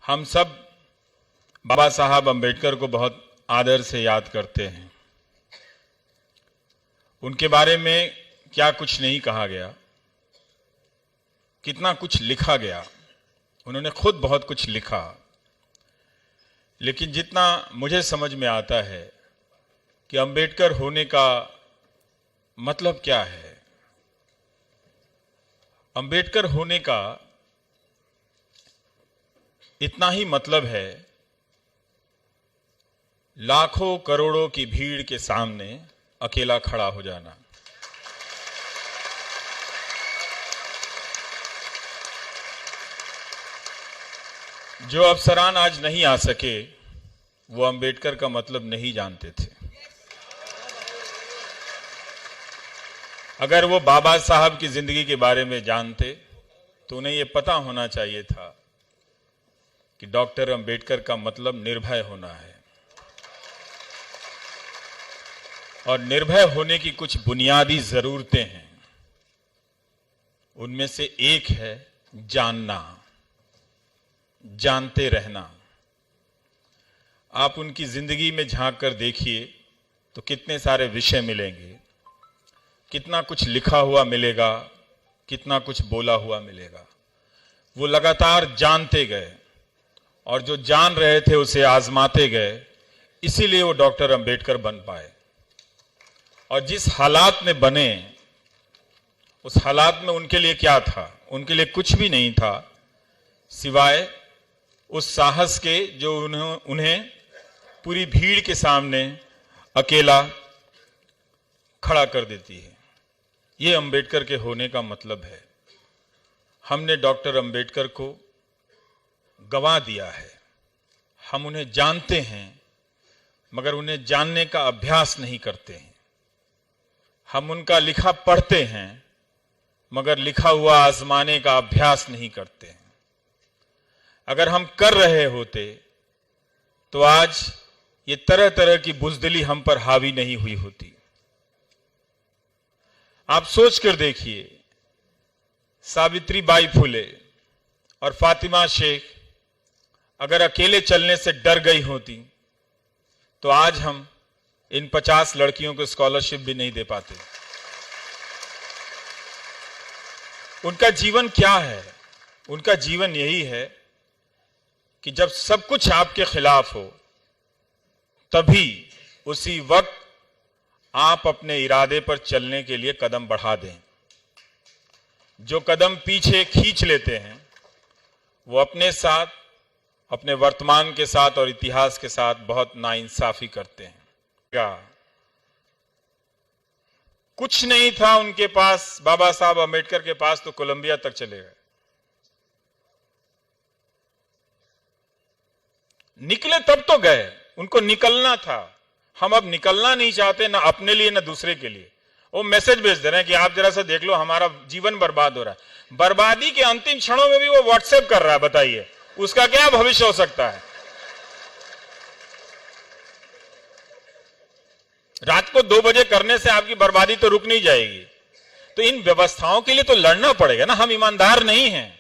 हम सब बाबा साहब अम्बेडकर को बहुत आदर से याद करते हैं। उनके बारे में क्या कुछ नहीं कहा गया, कितना कुछ लिखा गया। उन्होंने खुद बहुत कुछ लिखा, लेकिन जितना मुझे समझ में आता है कि अम्बेडकर होने का मतलब क्या है। अम्बेडकर होने का इतना ही मतलब है, लाखों करोड़ों की भीड़ के सामने अकेला खड़ा हो जाना। जो अफसरान आज नहीं आ सके, वो अम्बेडकर का मतलब नहीं जानते थे। अगर वो बाबा साहब की जिंदगी के बारे में जानते तो उन्हें ये पता होना चाहिए था कि डॉक्टर अम्बेडकर का मतलब निर्भय होना है। और निर्भय होने की कुछ बुनियादी जरूरतें हैं। उनमें से एक है जानना, जानते रहना। आप उनकी जिंदगी में झांक कर देखिए तो कितने सारे विषय मिलेंगे, कितना कुछ लिखा हुआ मिलेगा, कितना कुछ बोला हुआ मिलेगा। वो लगातार जानते गए और जो जान रहे थे उसे आजमाते गए, इसीलिए वो डॉक्टर अम्बेडकर बन पाए। और जिस हालात में बने, उस हालात में उनके लिए क्या था? उनके लिए कुछ भी नहीं था सिवाय उस साहस के जो उन्हें पूरी भीड़ के सामने अकेला खड़ा कर देती है। ये अम्बेडकर के होने का मतलब है। हमने डॉक्टर अम्बेडकर को गंवा दिया है। हम उन्हें जानते हैं मगर उन्हें जानने का अभ्यास नहीं करते हैं। हम उनका लिखा पढ़ते हैं मगर लिखा हुआ आजमाने का अभ्यास नहीं करते हैं। अगर हम कर रहे होते तो आज ये तरह तरह की बुज़दिली हम पर हावी नहीं हुई होती। आप सोच कर देखिए, सावित्रीबाई फुले और फातिमा शेख अगर अकेले चलने से डर गई होती तो आज हम इन 50 लड़कियों को स्कॉलरशिप भी नहीं दे पाते। उनका जीवन क्या है? उनका जीवन यही है कि जब सब कुछ आपके खिलाफ हो, तभी उसी वक्त आप अपने इरादे पर चलने के लिए कदम बढ़ा दें। जो कदम पीछे खींच लेते हैं, वो अपने साथ, अपने वर्तमान के साथ और इतिहास के साथ बहुत नाइंसाफी करते हैं। कुछ नहीं था उनके पास, बाबा साहब अम्बेडकर के पास, तो कोलंबिया तक चले गए। निकले तब तो गए, उनको निकलना था। हम अब निकलना नहीं चाहते, ना अपने लिए ना दूसरे के लिए। वो मैसेज भेज दे रहे हैं कि आप जरा सा देख लो, हमारा जीवन बर्बाद हो रहा है। बर्बादी के अंतिम क्षणों में भी वो व्हाट्सएप कर रहा है। बताइए उसका क्या भविष्य हो सकता है? रात को 2 बजे करने से आपकी बर्बादी तो रुक नहीं जाएगी। तो इन व्यवस्थाओं के लिए तो लड़ना पड़ेगा ना। हम ईमानदार नहीं हैं।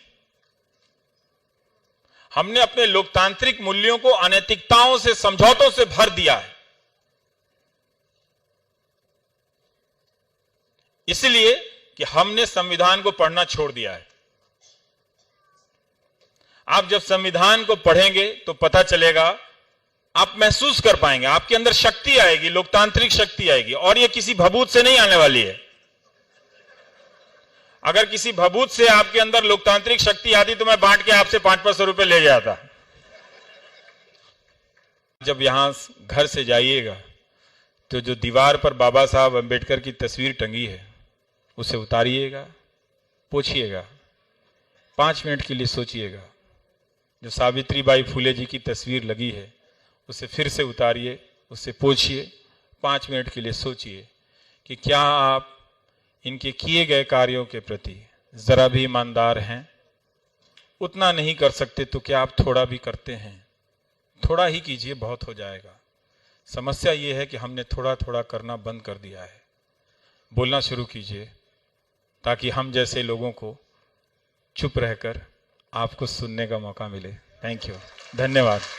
हमने अपने लोकतांत्रिक मूल्यों को अनैतिकताओं से, समझौतों से भर दिया है। इसलिए कि हमने संविधान को पढ़ना छोड़ दिया है। आप जब संविधान को पढ़ेंगे तो पता चलेगा, आप महसूस कर पाएंगे, आपके अंदर शक्ति आएगी, लोकतांत्रिक शक्ति आएगी। और ये किसी भभूत से नहीं आने वाली है। अगर किसी भभूत से आपके अंदर लोकतांत्रिक शक्ति आती तो मैं बांट के आपसे 500-500 रुपए ले जाता। जब यहां घर से जाइएगा तो जो दीवार पर बाबा साहब अम्बेडकर की तस्वीर टंगी है, उसे उतारिएगा, पोछिएगा, 5 मिनट के लिए सोचिएगा। जो सावित्रीबाई फुले जी की तस्वीर लगी है, उसे फिर से उतारिए, उसे पोछिए, 5 मिनट के लिए सोचिए कि क्या आप इनके किए गए कार्यों के प्रति जरा भी ईमानदार हैं? उतना नहीं कर सकते तो क्या आप थोड़ा भी करते हैं? थोड़ा ही कीजिए, बहुत हो जाएगा। समस्या यह है कि हमने थोड़ा थोड़ा करना बंद कर दिया है। बोलना शुरू कीजिए ताकि हम जैसे लोगों को चुप रहकर आपको सुनने का मौका मिले। थैंक यू, धन्यवाद।